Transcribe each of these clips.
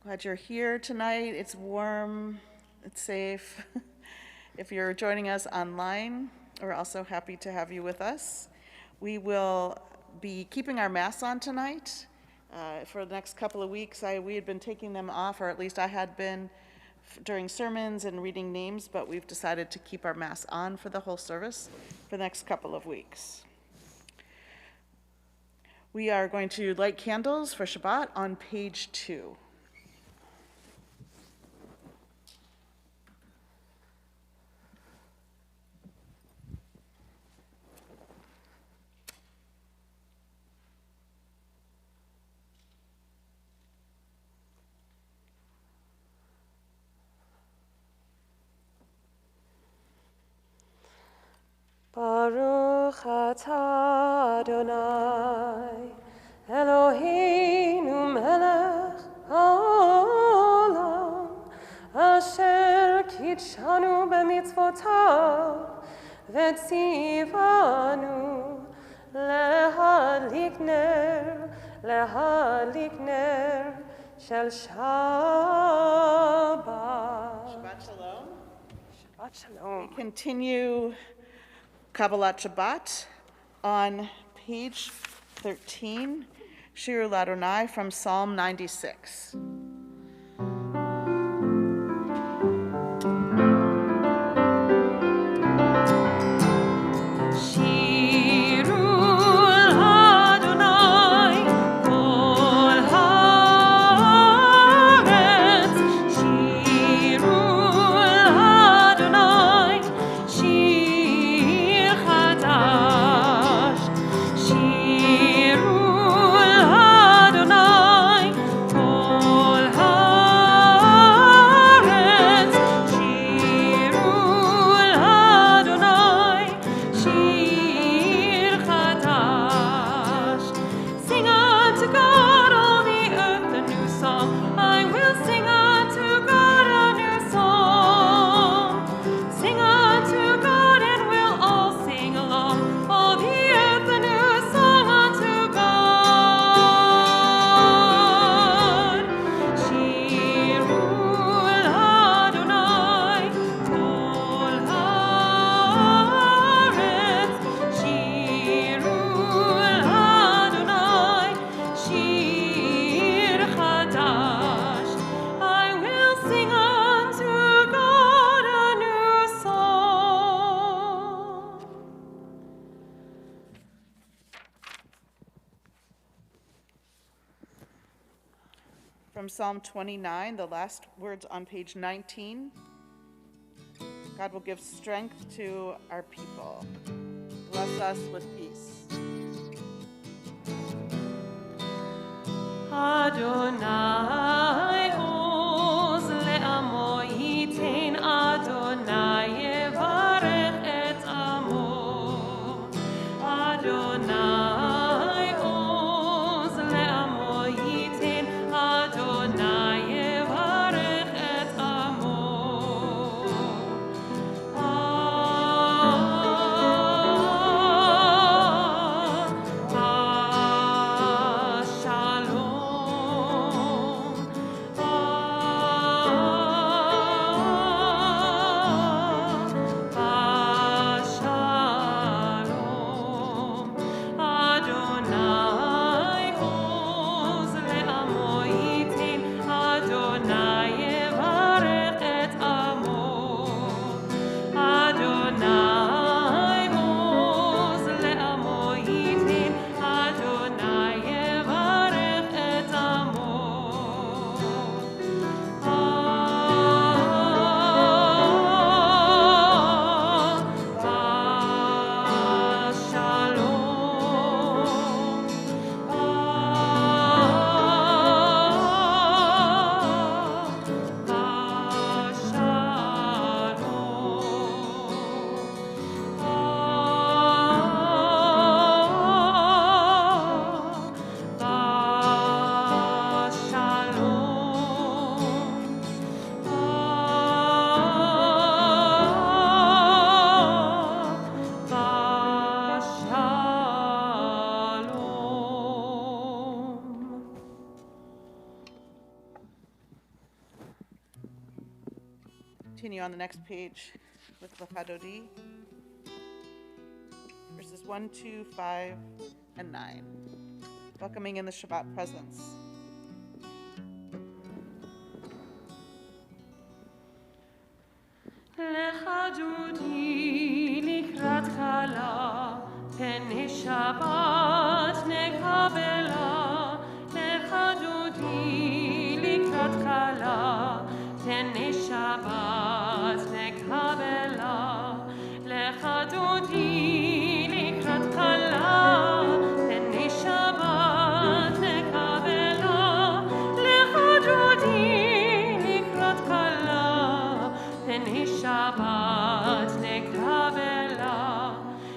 Glad you're here tonight. It's warm, it's safe. If you're joining us online, we're also happy to have you with us. We will be keeping our masks on tonight. For the next couple of weeks, we had been taking them off, or at least I had been during sermons and reading names, but we've decided to keep our masks on for the whole service for the next couple of weeks. We are going to light candles for Shabbat on page 2. Baruch atah Adonai, Eloheinu melech haolam, asher kitshanu b'mitzvotav, v'tzivanu lehadlik ner shel Shabbat. Shabbat Shalom. Shabbat Shalom. We continue Kabbalat Shabbat on page 13, Shir Ladonai from Psalm 96. From Psalm 29, the last words on page 19. God will give strength to our people. Bless us with peace. Adonai oz le'amo yitin, Adonai yevarech et amo. Adonai oz le'amo yitin, Adonai yevarech et amo. Shalom. continue on the next page with Lachadodi, verses 1, 2, 5, and 9. Welcoming in the Shabbat presence. לחדודי לקראת כלה, פני שבת נקבלה. לחדודי לקראת כלה, פני שבת נקבלה. לחדודי לקראת כלה, פני שבת נקבלה. לחדודי לקראת כלה, פני שבת נקבלה.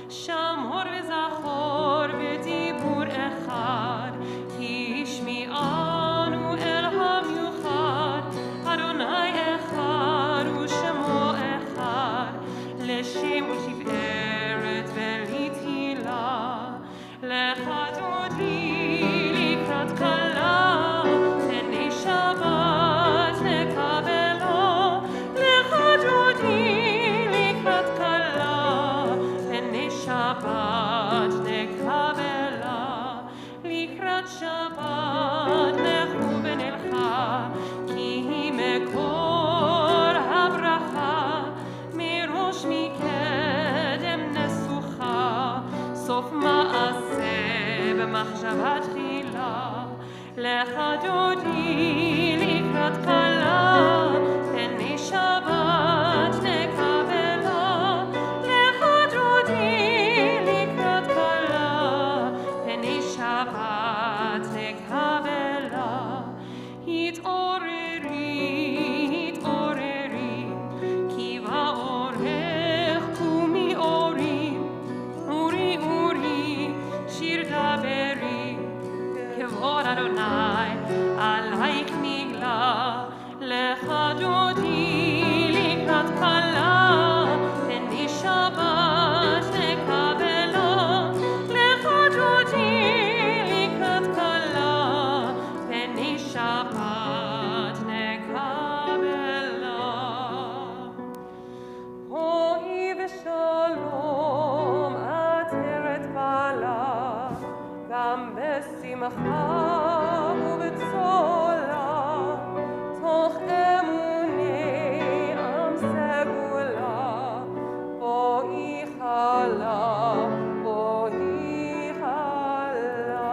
שמור וזכור בדיבור אחד, כי ישמיענו אל המיוחד. אדוני אחד ושמו אחד, לשם ולתפארת ולתהילה. לחדודי לקראת כלה, פני שבת נקבלה. לחדודי לקראת כלה, פני שבת נקבלה. לקראת שבת לכו ונלכה, כי היא מקור הברכה. מראש מקדם נסוכה, סוף מעשה במחשבה תחילה. לחדודי לקראת כלה, פני שבת נקבלה. לחדודי לקראת כלה, פני שבת נקבלה. התעוררי, התעוררי, כי באורך קומי אורי. אורי, אורי, שיר דברי, כבוד אדוני עלייך נגלה. לחדודי לקראת כלה, פני שבת נקבלה. לחדודי לקראת כלה, פני שבת נקבלה. רועי ושלום עטרת כלה, גם בשמחה ובצולה. תוך אמוני עם סגולה, בואי כלה, בואי כלה.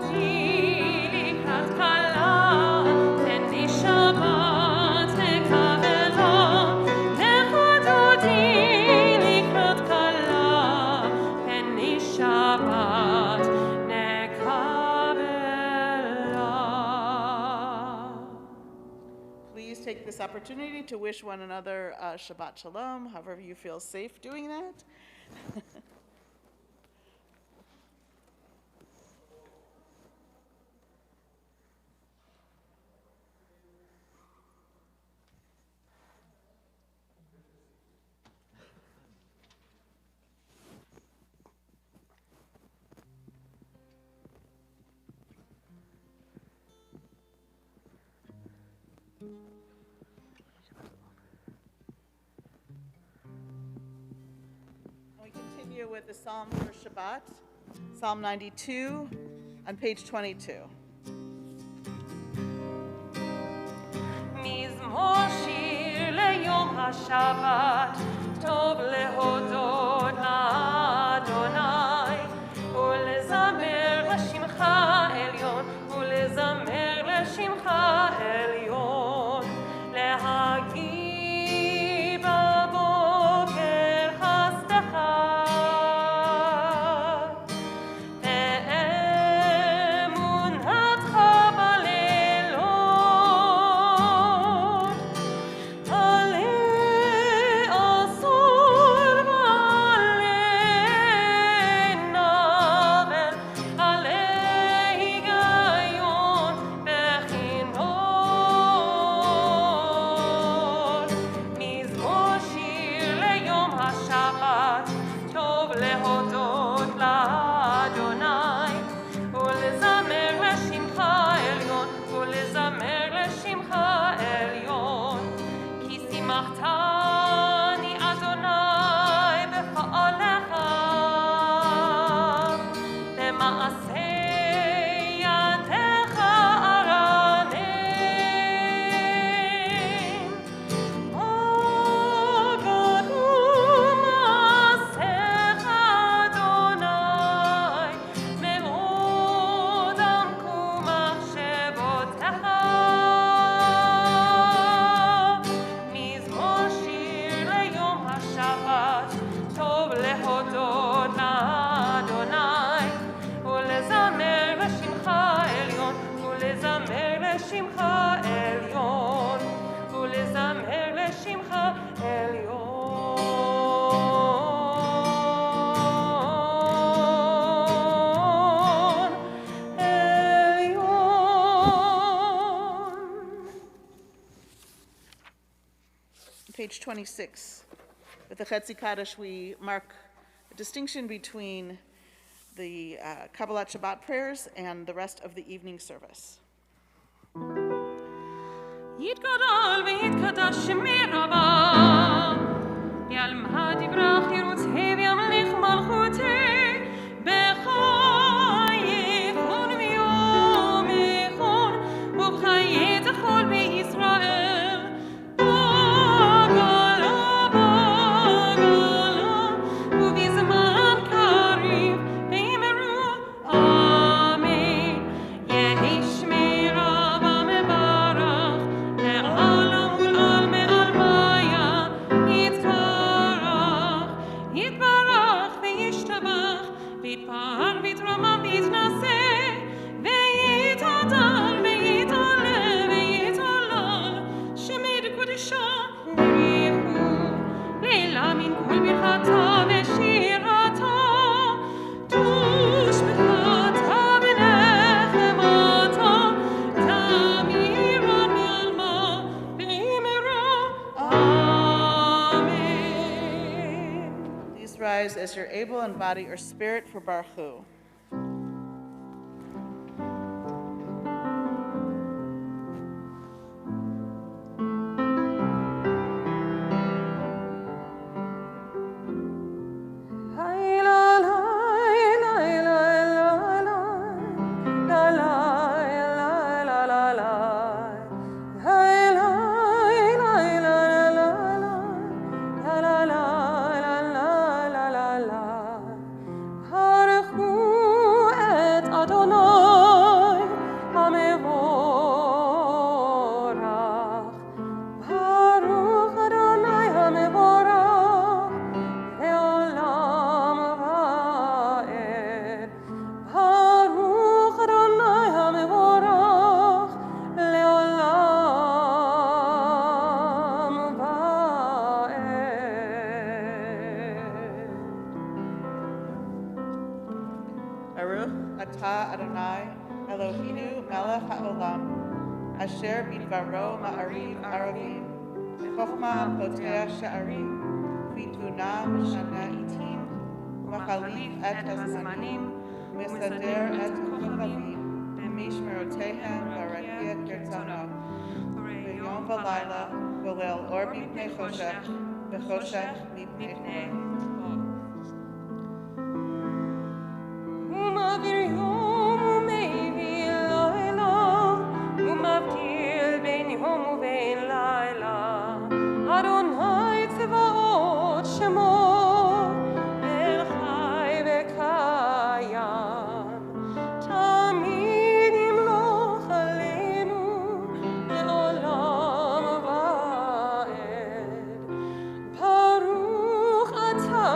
לחדודי לקראת כלה, פני שבת נקבלה. לחדודי לקראת כלה, פני שבת נקבלה. Please take this opportunity to wish one another Shabbat Shalom, however you feel safe doing that. We continue with the Psalm for Shabbat, Psalm 92 on page 22. מזמור שיר ליום השבת, טוב להודות לאדוני, ולזמר לשמך עליון, ולזמר לשמך עליון. להגיד בבוקר חסדך, אמונתך בלילות. עלה עשור אסמכתני אדוני בפועלך, במעשה ידיך ארנן. God ומעשיך אדוני, מאוד עמקו מחשבותיך. מזמור שיר ליום השבת, טוב להודות לאדוני, ולזמר לשמך עליון, ולזמר לשמך עליון, ולזמר לשמך עליון. Page 26. With the Chetzi Kaddish, we mark the distinction between the Kabbalat Shabbat prayers and the rest of the evening service. יתגדל ויתקדש שמי רבה, ילמד יברח ירוצה וימליך מלכותי, בחייכון ויומכון, ובחיי תחול בישראל. בגלה, בגלה, ובזמן קריב, ואמרו אמן. יהי שמי רבה מברך, לעולם ולעלמי עלמיה, יתברך וישתבח, ויתפאר ויתרומם ויתנשא, ויתהדר ויתעלה ויתהלל, שמי דקודשה בריחו, לילה מן כל ברכתה ושירתה, תושבחתה ונחמתה, תמירה מעלמה ואמרה אמן. Please rise as you're able in body or spirit for Baruch Hu. Asher bidvaro ma'ariv aravim, Chochma poteach sha'arim, Vituna mishana itim, Machalif et hazmanim, Mesader et kochavim, B'mishmerotehem v'arakia kirtzano, V'yom v'layla, V'lel or mipnei choshech, V'choshech mipnei or. ומעביר יום ומעביר לילה, ומבדיל בין יום ובין לילה. אדוני צבאות שמו, אל חי וקיים. תמיד ימלוך עלינו לעולם ועד. ברוך אתה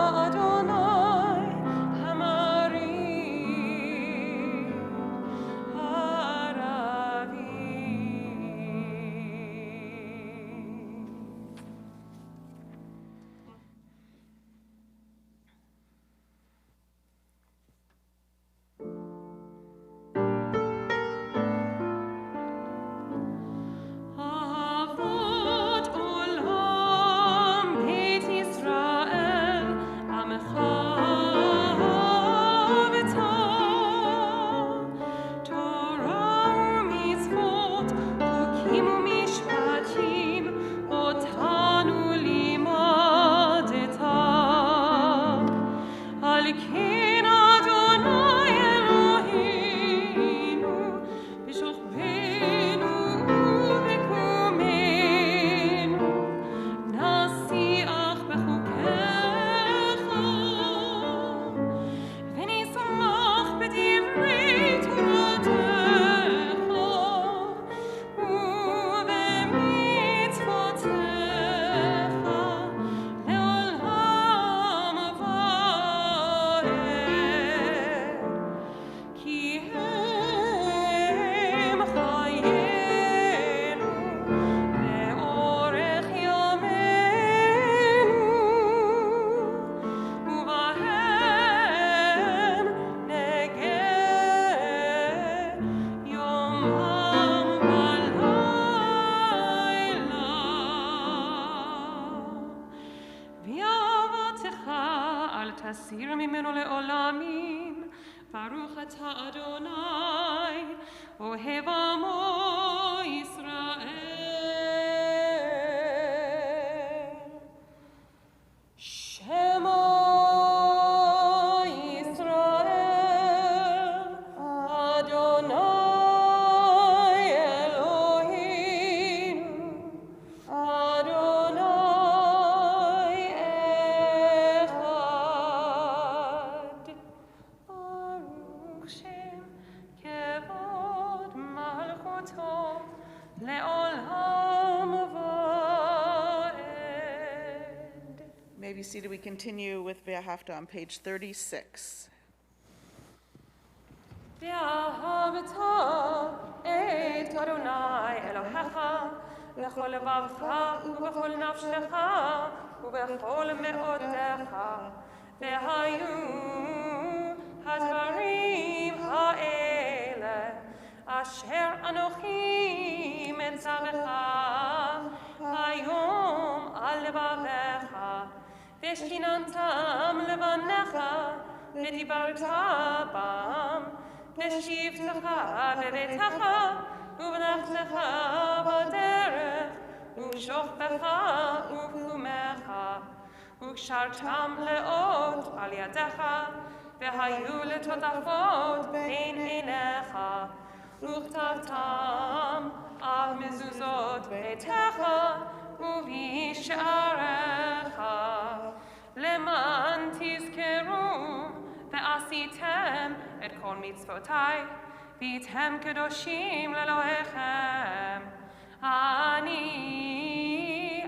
תסיר ממנו לעולמים. ברוך אתה אדוני, אוהב עמו ישראל. שמו ישראל, אדוני אלוהינו, אדוני אחד. ברוך שם כבוד מלכותו לעולם ועד. May be seated. We continue with Ve'ahavta on page 36. ואהבת את אדוני אלוהיך בכל לבבך ובכל נפשך ובכל מאודך. והיו הדברים האלה אשר אנוכי מצווך היום על לבביך, ושכיננתם לבניך ודיברת בם, בשבתך בביתך ובלכתך בדרך ובשוכבך ובקומך, וקשרתם לאות על ידך, והיו לטוטפות בין עיניך, וכתבתם על מזוזות ביתך ובשעריך, למען תזכרו ועשיתם את כל מצוותיי, והייתם קדושים לאלוהיכם. אני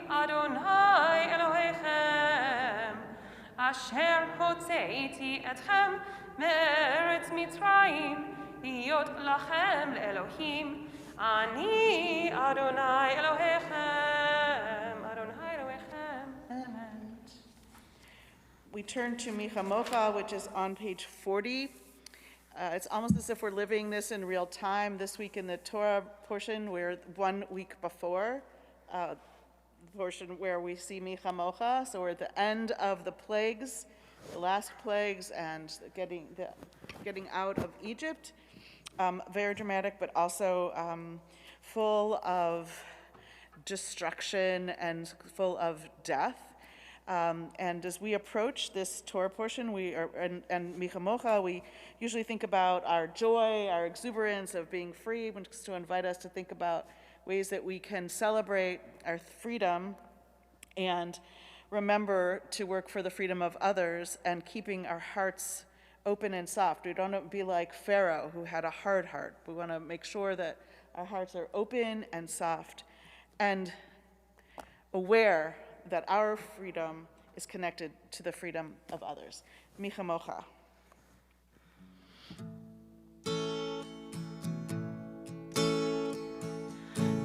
אדוני אלוהיכם, אשר הוצאתי אתכם מארץ מצרים, להיות לכם לאלוהים. אני אדוני אלוהיכם, אדוני אלוהיכם. Amen. We turn to Michamocha, which is on page 40. It's almost as if we're living this in real time. This week in the Torah portion, we're 1 week before the portion where we see Michamocha. So we're at the end of the plagues, the last plagues, and getting out of Egypt. Very dramatic, but also full of destruction and full of death. And as we approach this Torah portion, and Michamocha, we usually think about our joy, our exuberance of being free, which is to invite us to think about ways that we can celebrate our freedom and remember to work for the freedom of others and keeping our hearts open and soft. We don't want to be like Pharaoh, who had a hard heart. We want to make sure that our hearts are open and soft and aware that our freedom is connected to the freedom of others. Michamocha.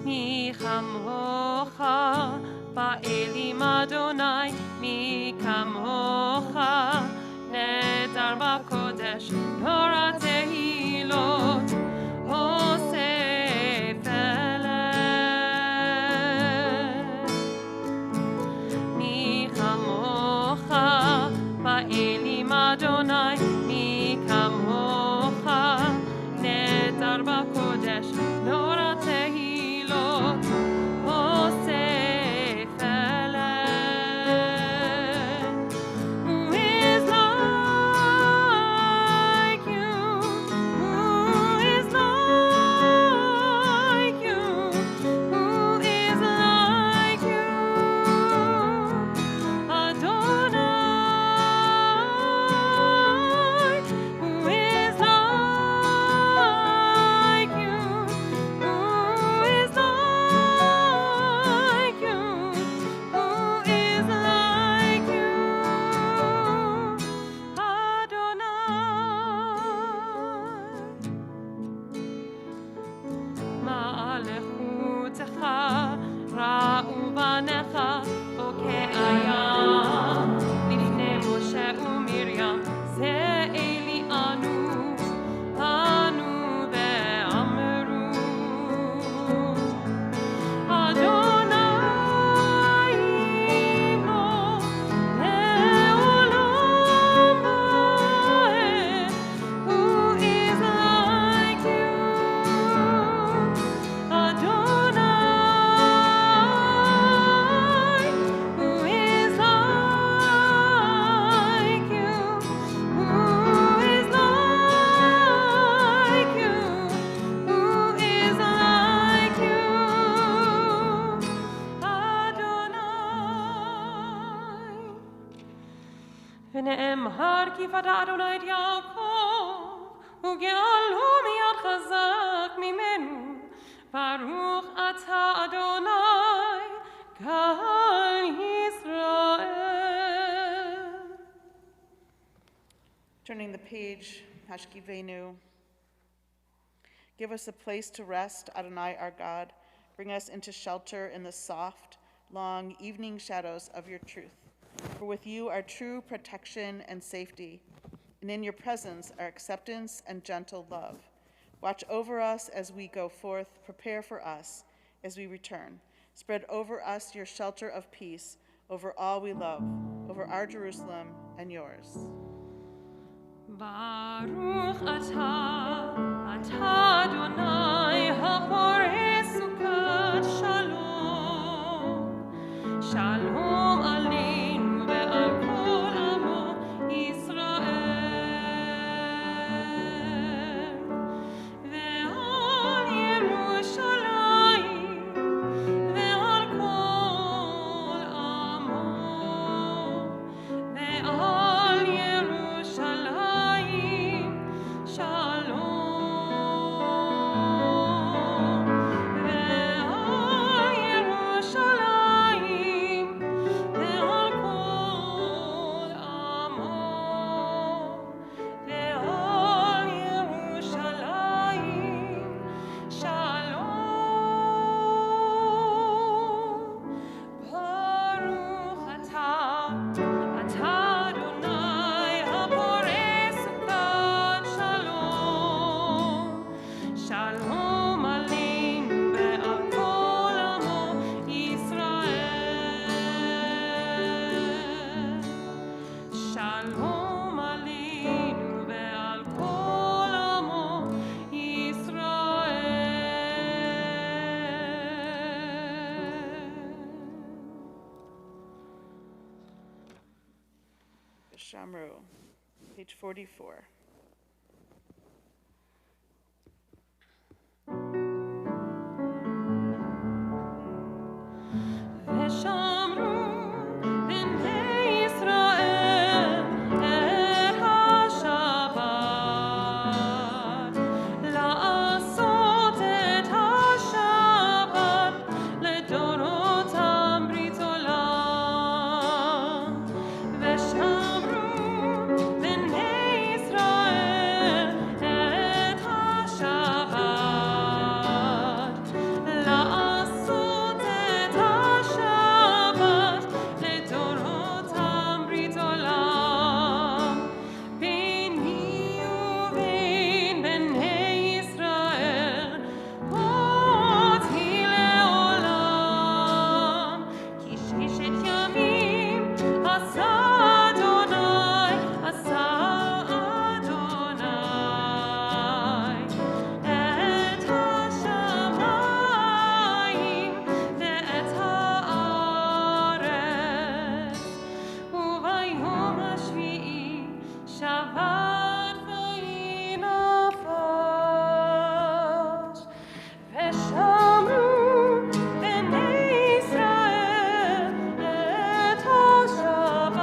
Michamocha ba'elim Adonai, Michamocha נדר בקודש, נורא תהילות, אוסף אלף. מי כמוך באלים אדוני, מי כמוך נדר בקודש, נורא תהילות, אוסף אלף. Who is like you? ונאמר כי פדה אדוני את יעקב, וגאלו מיד חזק ממנו. ברוך אתה אדוני, גאל ישראל. Turning the page, Hashkivenu. Give us a place to rest, Adonai our God. Bring us into shelter in the soft, long evening shadows of your truth. For with you are true protection and safety, and in your presence are acceptance and gentle love. Watch over us as we go forth, prepare for us as we return. Spread over us your shelter of peace, over all we love, over our Jerusalem and yours. Baruch atah Adonai ha'poreh sukat shalom. Shalom aleinu ve'al kol amo Yisrael. Ve'al Yerushalayim ve'al kol amo. Ve'al Yerushalayim shalom. Ve'al Yerushalayim ve'al kol amo. Ve'al Yerushalayim shalom. Baruch atah Adonai ha'poreh sukat shalom. Shalom aleinu ve'al kol amo Yisrael. Shalom aleinu ve'al kol amo Yisrael. Shamru, page 44. ושמרו בני ישראל את השבת, לעשות את השבת לדורותם ברית עולם. ושמרו בני ישראל את השבת, לעשות את השבת לדורותם ברית עולם. ביני ובין בני ישראל אותי לעולם. כי ששת ימים עשה אדוני, עשה אדוני את השמיים ואת הארץ, וביום השביעי שבת ויהי נפש. ושמרו בני ישראל את השבת,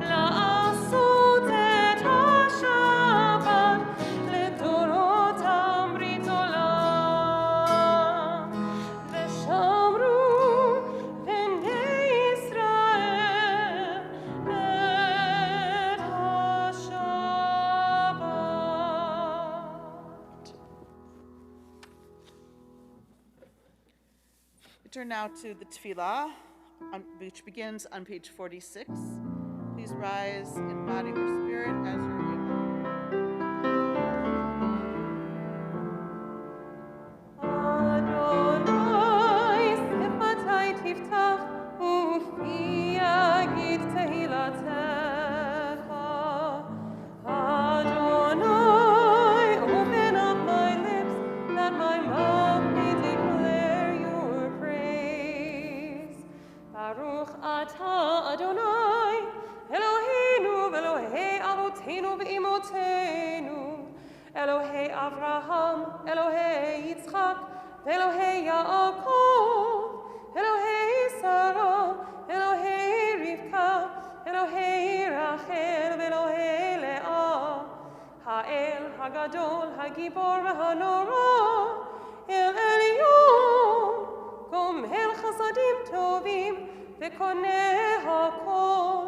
לעשות את השבת לדורותם ברית עולם. ושמרו בני ישראל את השבת. We turn now to the tefillah, which begins on page 46. Please rise in body or spirit as you're able. Adonai sefatai tiftach ufi yagid tehilatecha. Adonai, open up my lips that my mouth may declare your praise. Baruch atah Adonai, Eloheinu ve'Elohei avoteinu הגדול, הגיבור והנורא, אל עליון, גומל חסדים טובים, וקונה הכל,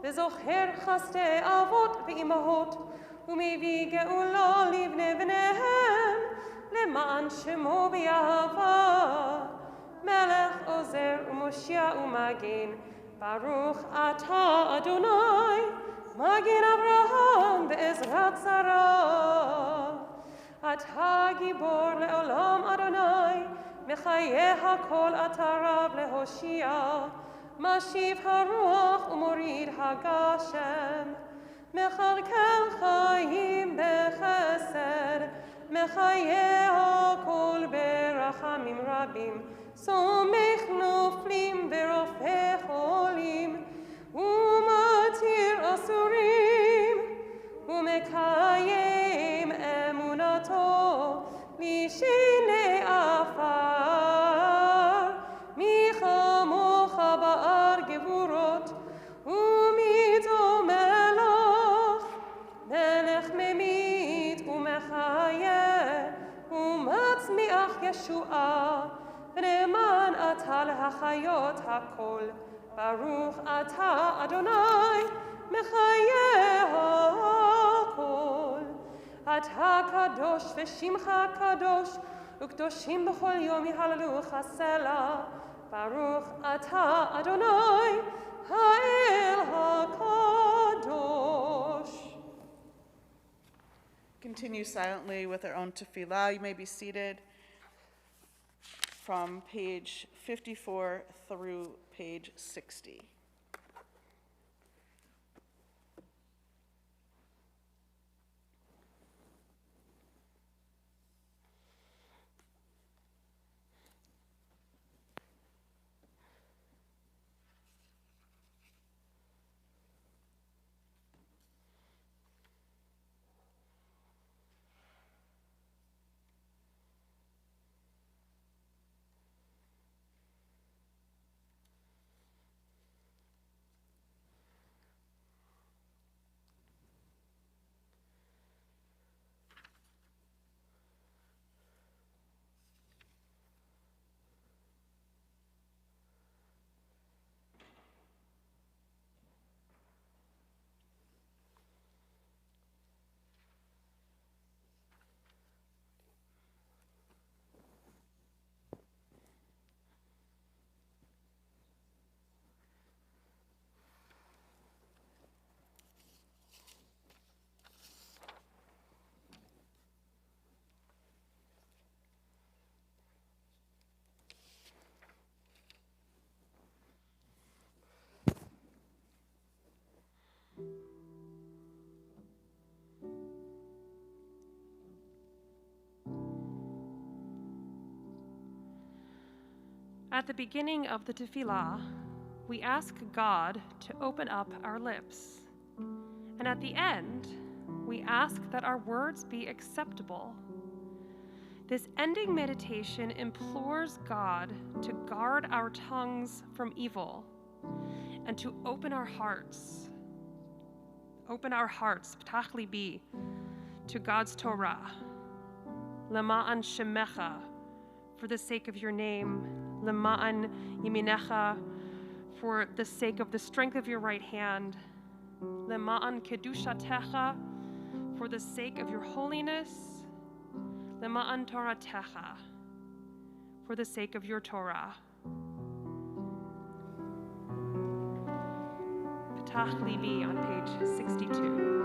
וזוכר חסדי אבות ואימהות, ומביא גאולה לבני בניהם, למען שמו ביעבר. מלך עוזר ומושיע ומגן, ברוך אתה אדוני, מגן אברהם בעזרת שרה. אתה גיבור לעולם אדוני, מחיה הכל אתה רב להושיע, משיב הרוח ומוריד הגשם, מכלכל חיים בחסד, מחיה הכל ברחמים רבים, סומך נופלים ורופא חולים, ומתיר אסורים, ומקיים אמונתו לשני עפר. מי כמוך באר גבורות, ומיתו מלך, מלך ממית ומחיה, ומצמיח ישועה, ונאמן אתה להחיות הכל. ברוך אתה אדוני, מחיה הכל. אתה קדוש ושמך קדוש, וקדושים בכל יום יהללוך סלע. ברוך אתה אדוני, האל הקדוש. Continue silently with our own tefillah. You may be seated from page 54 through page 60. At the beginning of the tefillah, we ask God to open up our lips. And at the end, we ask that our words be acceptable. This ending meditation implores God to guard our tongues from evil and to open our hearts. Open our hearts, p'tach libi, to God's Torah. Lema'an shemecha, for the sake of your name. Lema'an yeminecha, for the sake of the strength of your right hand. Lema'an kedushatecha, for the sake of your holiness. Lema'an toratecha, for the sake of your Torah. P'tach libi on page 62.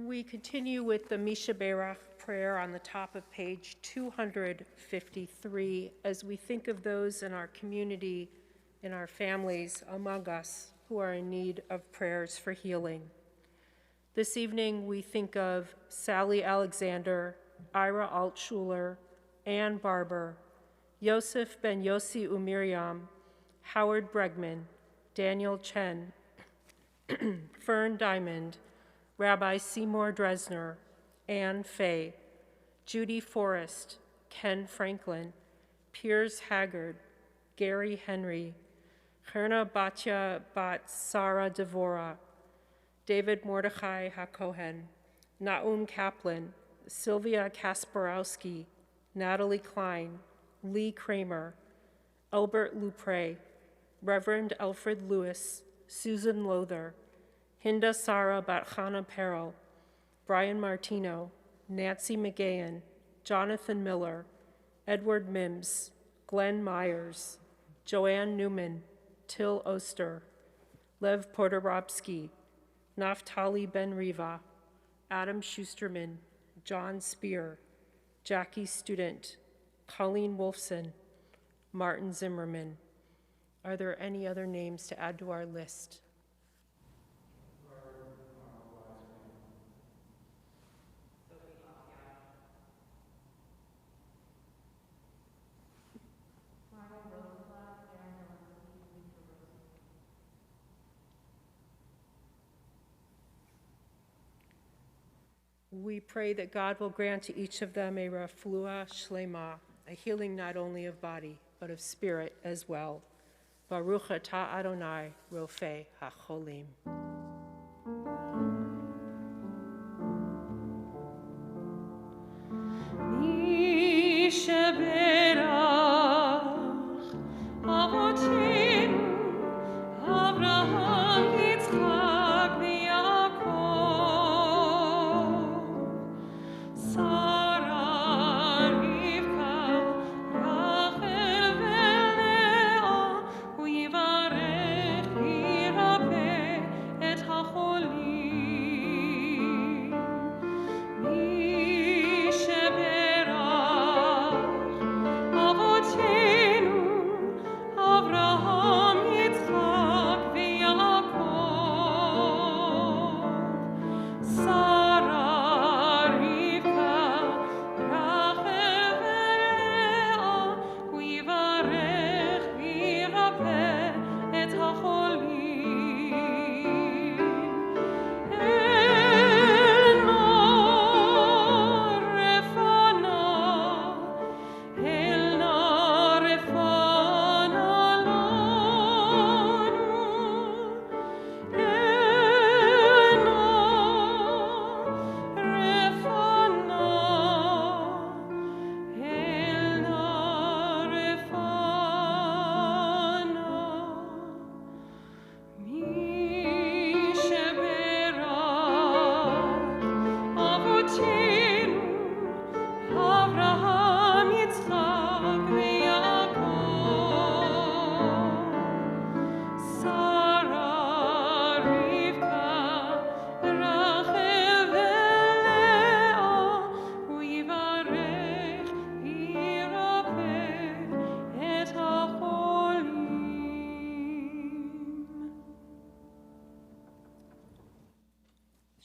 We continue with the Misha Berach prayer on the top of page 253 as we think of those in our community, in our families, among us, who are in need of prayers for healing. This evening, we think of Sally Alexander, Ira Altschuler, Ann Barber, Yosef Ben Yossi Umiriam, Howard Bregman, Daniel Chen, Fern Diamond, Rabbi Seymour Dresner, Ann Fay, Judy Forrest, Ken Franklin, Piers Haggard, Gary Henry, Cherna Batya Bat Sarah Devora, David Mordechai HaKohen, Naum Kaplan, Sylvia Kasparowski, Natalie Klein, Lee Kramer, Albert Lupre, Reverend Alfred Lewis, Susan Lother, Hinda Sarah Batchana Peril, Brian Martino, Nancy McGahan, Jonathan Miller, Edward Mims, Glenn Myers, Joanne Newman, Till Oster, Lev Podorobsky, Naftali Ben Riva, Adam Schusterman, John Spear, Jackie Student, Colleen Wolfson, Martin Zimmerman. Are there any other names to add to our list? We pray that God will grant to each of them a refuah shlema, a healing not only of body, but of spirit as well. Baruch atah Adonai, Rofei HaCholim.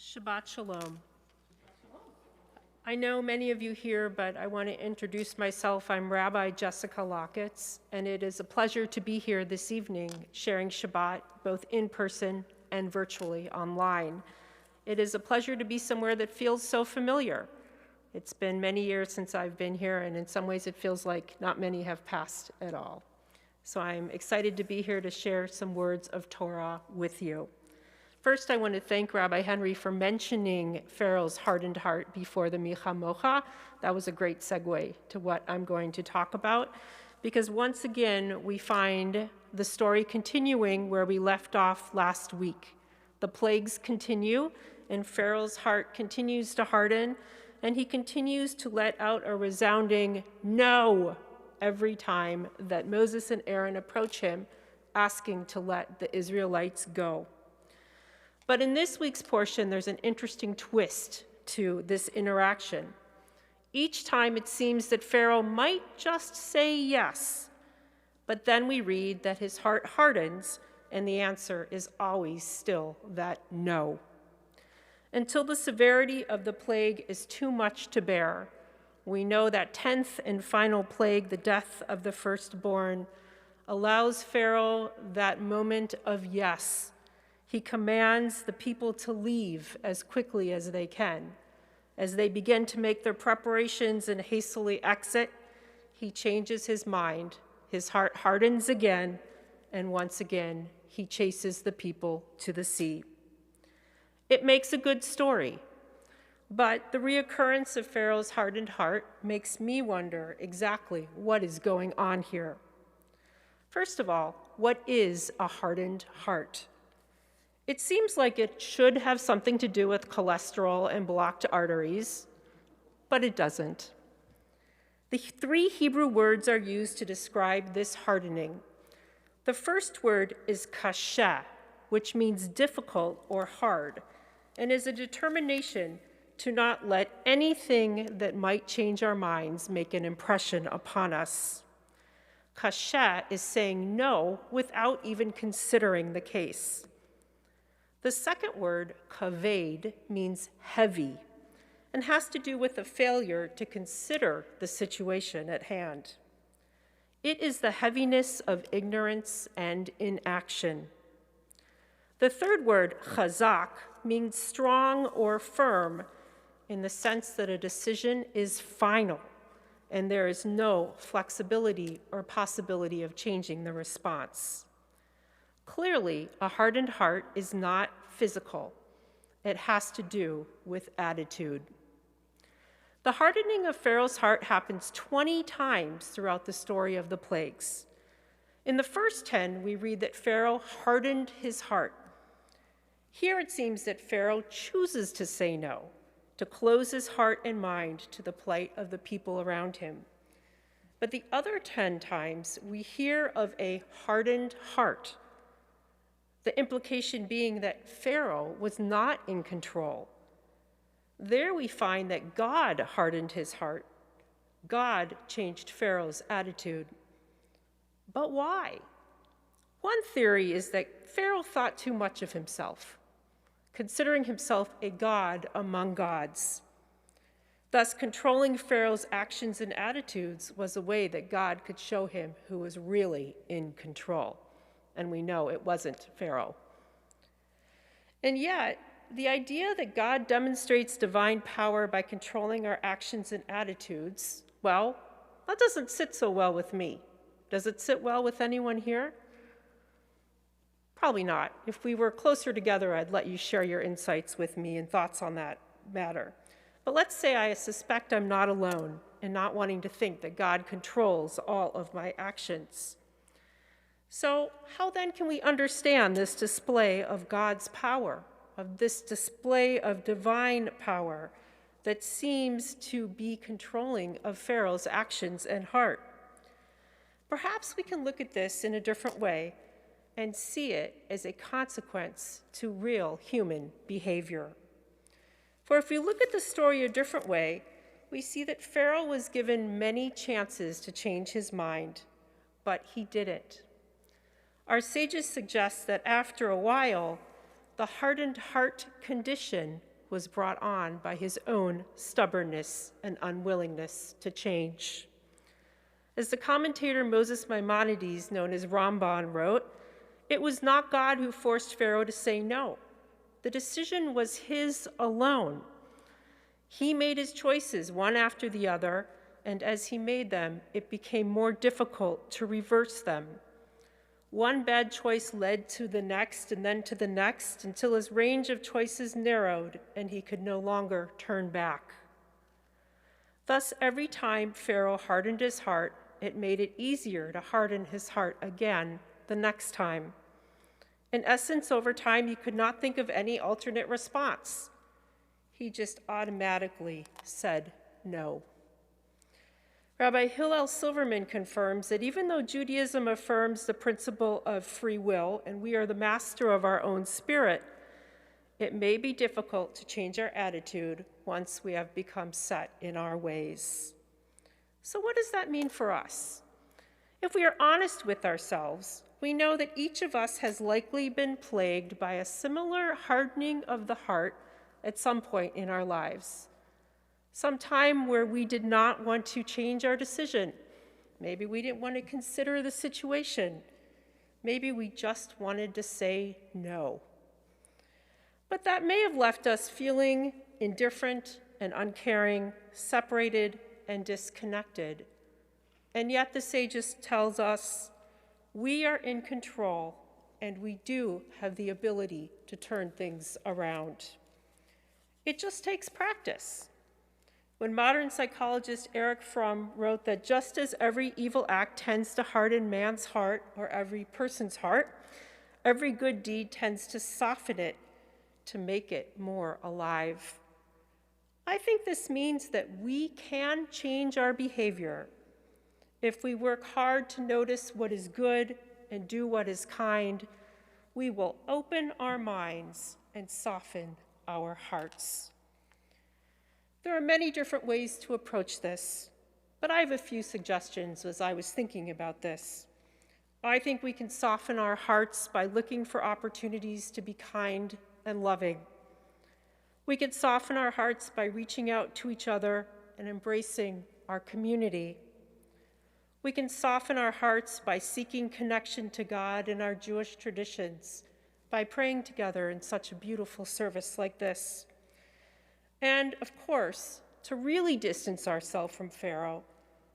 Shabbat Shalom. I know many of you here, but I want to introduce myself. I'm Rabbi Jessica Locketts, and it is a pleasure to be here this evening sharing Shabbat both in person and virtually online. It is a pleasure to be somewhere that feels so familiar. It's been many years since I've been here, and in some ways it feels like not many have passed at all. So I'm excited to be here to share some words of Torah with you. First, I want to thank Rabbi Henry for mentioning Pharaoh's hardened heart before the Micha Mocha. That was a great segue to what I'm going to talk about, because once again, we find the story continuing where we left off last week. The plagues continue, and Pharaoh's heart continues to harden, and he continues to let out a resounding no every time that Moses and Aaron approach him, asking to let the Israelites go. But in this week's portion, there's an interesting twist to this interaction. Each time it seems that Pharaoh might just say yes, but then we read that his heart hardens, and the answer is always still that no. Until the severity of the plague is too much to bear, we know that 10th and final plague, the death of the firstborn, allows Pharaoh that moment of yes. He commands the people to leave as quickly as they can. As they begin to make their preparations and hastily exit, he changes his mind. His heart hardens again, and once again, he chases the people to the sea. It makes a good story, but the reoccurrence of Pharaoh's hardened heart makes me wonder exactly what is going on here. First of all, what is a hardened heart? It seems like it should have something to do with cholesterol and blocked arteries, but it doesn't. The 3 Hebrew words are used to describe this hardening. The first word is kasheh, which means difficult or hard, and is a determination to not let anything that might change our minds make an impression upon us. Kasheh is saying no without even considering the case. The second word, kaved, means heavy and has to do with a failure to consider the situation at hand. It is the heaviness of ignorance and inaction. The third word, chazak, means strong or firm in the sense that a decision is final and there is no flexibility or possibility of changing the response. Clearly, a hardened heart is not physical. It has to do with attitude. The hardening of Pharaoh's heart happens 20 times throughout the story of the plagues. In the first 10, we read that Pharaoh hardened his heart. Here it seems that Pharaoh chooses to say no, to close his heart and mind to the plight of the people around him. But the other 10 times, we hear of a hardened heart, the implication being that Pharaoh was not in control. There we find that God hardened his heart. God changed Pharaoh's attitude. But why? One theory is that Pharaoh thought too much of himself, considering himself a god among gods. Thus, controlling Pharaoh's actions and attitudes was a way that God could show him who was really in control. And we know it wasn't Pharaoh. And yet, the idea that God demonstrates divine power by controlling our actions and attitudes, well, that doesn't sit so well with me. Does it sit well with anyone here? Probably not. If we were closer together, I'd let you share your insights with me and thoughts on that matter. But let's say I suspect I'm not alone in not wanting to think that God controls all of my actions. So how then can we understand this display of God's power, of this display of divine power that seems to be controlling of Pharaoh's actions and heart? Perhaps we can look at this in a different way and see it as a consequence to real human behavior. For if we look at the story a different way, we see that Pharaoh was given many chances to change his mind, but he didn't. Our sages suggest that after a while, the hardened heart condition was brought on by his own stubbornness and unwillingness to change. As the commentator Moses Maimonides, known as Ramban, wrote, it was not God who forced Pharaoh to say no. The decision was his alone. He made his choices one after the other, and as he made them, it became more difficult to reverse them. One bad choice led to the next and then to the next until his range of choices narrowed and he could no longer turn back. Thus, every time Pharaoh hardened his heart, it made it easier to harden his heart again the next time. In essence, over time, he could not think of any alternate response. He just automatically said no. Rabbi Hillel Silverman confirms that even though Judaism affirms the principle of free will and we are the master of our own spirit, it may be difficult to change our attitude once we have become set in our ways. So what does that mean for us? If we are honest with ourselves, we know that each of us has likely been plagued by a similar hardening of the heart at some point in our lives. Some time where we did not want to change our decision. Maybe we didn't want to consider the situation. Maybe we just wanted to say no. But that may have left us feeling indifferent and uncaring, separated and disconnected. And yet the sages tells us we are in control and we do have the ability to turn things around. It just takes practice. When modern psychologist Erich Fromm wrote that just as every evil act tends to harden man's heart or every person's heart, every good deed tends to soften it to make it more alive. I think this means that we can change our behavior if we work hard to notice what is good and do what is kind. We will open our minds and soften our hearts. There are many different ways to approach this, but I have a few suggestions as I was thinking about this. I think we can soften our hearts by looking for opportunities to be kind and loving. We can soften our hearts by reaching out to each other and embracing our community. We can soften our hearts by seeking connection to God in our Jewish traditions, by praying together in such a beautiful service like this. And, of course, to really distance ourselves from Pharaoh,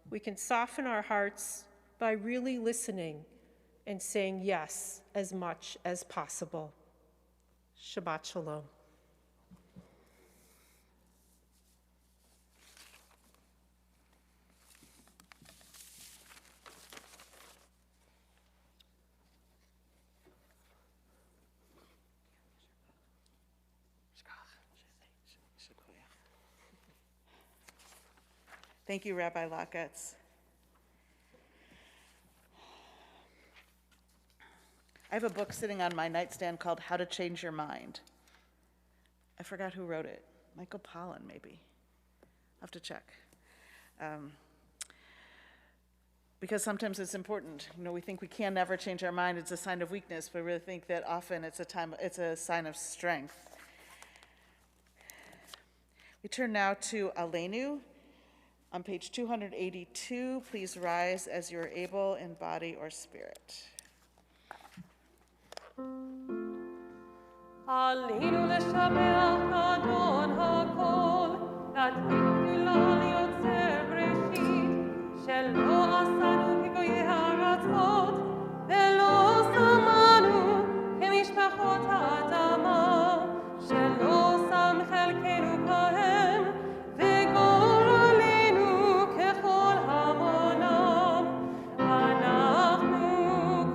we can soften our hearts by really listening and saying yes as much as possible. Shabbat Shalom. Thank you, Rabbi Locketts. I have a book sitting on my nightstand called How to Change Your Mind. I forgot who wrote it. Michael Pollan, maybe. I'll have to check. Because sometimes it's important. You know, we think we can never change our mind. It's a sign of weakness, but we really think that often it's a sign of strength. We turn now to Aleinu. On page 282, please rise as you are able in body or spirit. Aleinu לשבח אדון הכל, להתחיל גדולה ליוצר בראשית, שלא עשנו כגויי הארצות, ולא שמנו כמשפחות האדמה, שלא שם חלקנו כהם, וגורלנו ככל המונם. אנחנו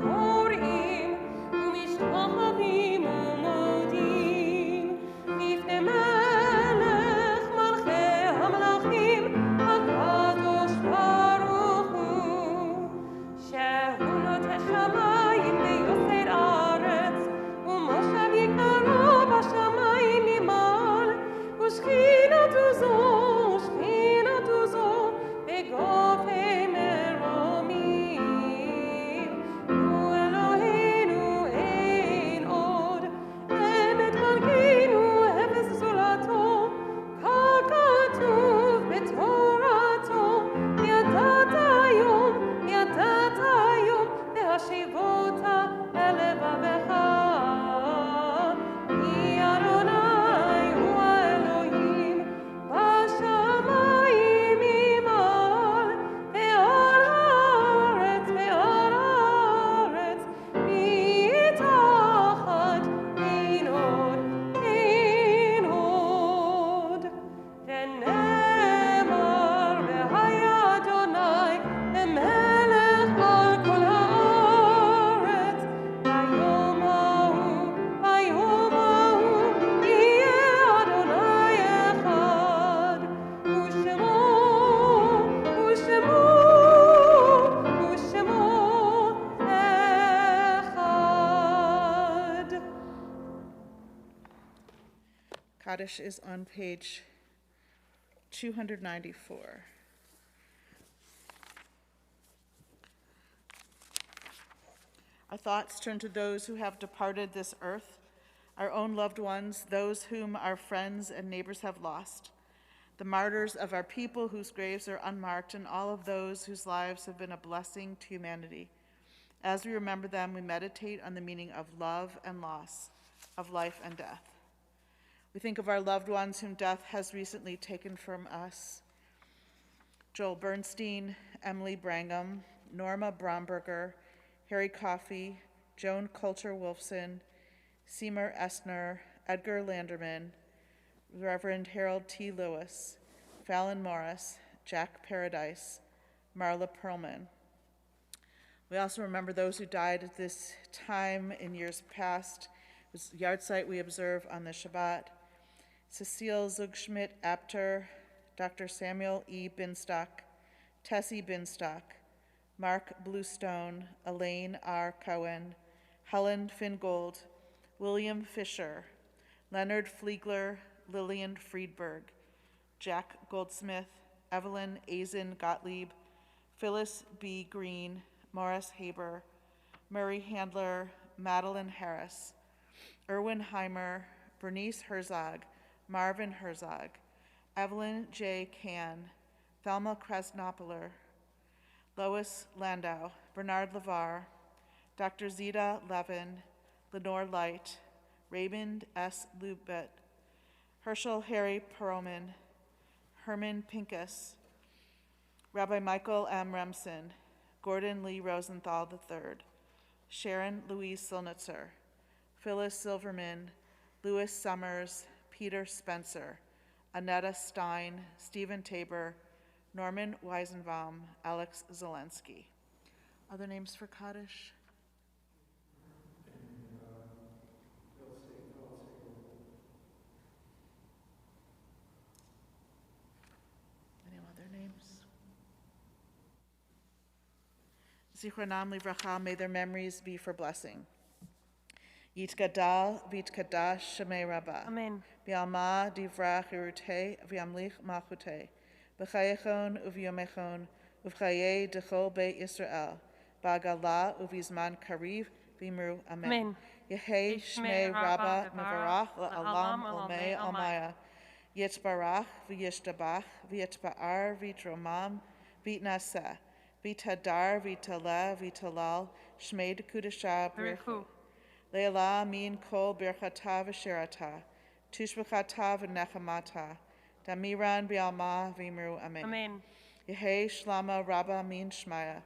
קוראים ומשתחווים ומודים לפני מלך מלכי המלכים, הקדוש ברוך Kaddish is on page 294. Our thoughts turn to those who have departed this earth, our own loved ones, those whom our friends and neighbors have lost, the martyrs of our people whose graves are unmarked, and all of those whose lives have been a blessing to humanity. As we remember them, we meditate on the meaning of love and loss, of life and death. We think of our loved ones whom death has recently taken from us. Joel Bernstein, Emily Brangham, Norma Bromberger, Harry Coffey, Joan Coulter-Wolfson, Seymour Essner, Edgar Landerman, Reverend Harold T. Lewis, Fallon Morris, Jack Paradise, Marla Perlman. We also remember those who died at this time in years past. It was the yahrzeit we observe on the Shabbat. Cecile Zugschmidt-Apter, Dr. Samuel E. Binstock, Tessie Binstock, Mark Bluestone, Elaine R. Cohen, Helen Fingold, William Fisher, Leonard Fliegler, Lillian Friedberg, Jack Goldsmith, Evelyn Azen Gottlieb, Phyllis B. Green, Morris Haber, Murray Handler, Madeline Harris, Erwin Heimer, Bernice Herzog, Marvin Herzog, Evelyn J. Kahn, Thelma Krasnopoler, Lois Landau, Bernard LeVar, Dr. Zita Levin, Lenore Light, Raymond S. Lubet, Herschel Harry Perlman, Herman Pincus, Rabbi Michael M. Remsen, Gordon Lee Rosenthal III, Sharon Louise Silnitzer, Phyllis Silverman, Louis Summers, Peter Spencer, Annetta Stein, Stephen Tabor, Norman Weisenbaum, Alex Zelensky. Other names for Kaddish? Any other names? Zichronam livracha, may their memories be for blessing. Yitgadal v'yitkadash shemei Rabbah. Amen. Bialma divrach irutei v'yamlich malchutei. B'chayechon uv'yomechon uv'chayei dechol beit Yisrael. Ba'gala uv'izman kariv v'imru amen. Amen. Yehei shmei Rabbah mevarach la'alam olmei almaya. Yitzbarach v'yishtabach v'yitba'ar v'yitromam v'yitnaseh. V'yitadar v'yitaleh v'yitalal shmei dekudashah b'richu. Leila min kol birchata v'shirata, tushbachata v'nechamata, damiran bi'alma v'imru amen. Amen. Yehei shlama rabba min shmaya,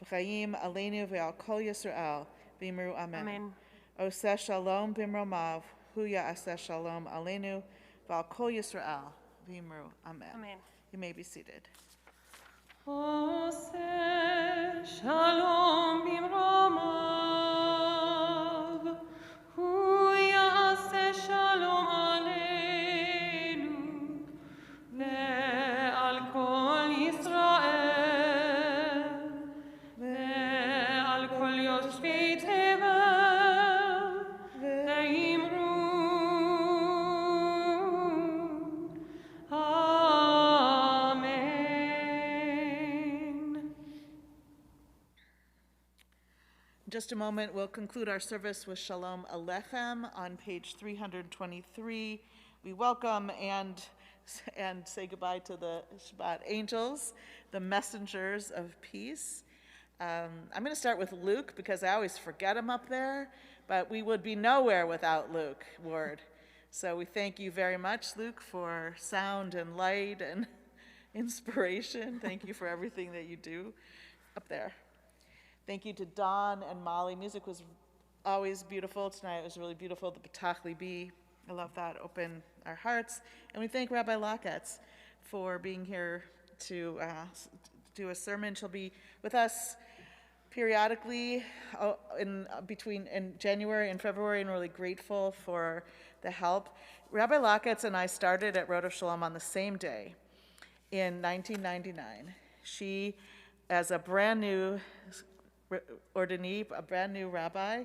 v'chayim aleinu v'al kol Yisrael v'imru amen. Amen. Oseh shalom b'mromav, hu ya'aseh shalom aleinu v'al kol Yisrael v'imru amen. Amen. You may be seated. Oseh shalom b'mromav, hu ya'aseh shalom aleinu, ve'al kol Yisrael, ve'al kol yoshvei tevel, ve'imru In just a moment, we'll conclude our service with Shalom Alechem on page 323. We welcome and say goodbye to the Shabbat angels, the messengers of peace. I'm going to start with Luke because I always forget him up there, but we would be nowhere without Luke Ward. So we thank you very much, Luke, for sound and light and inspiration. Thank you for everything that you do up there. Thank you to Don and Molly. Music was always beautiful. Tonight it was really beautiful. The B'tach Libi, I love that. Open our hearts. And we thank Rabbi Locketts for being here to do a sermon. She'll be with us periodically in January and February, and really grateful for the help. Rabbi Locketts and I started at Rodef Shalom on the same day in 1999. She, as a brand new ordinee, a brand new rabbi,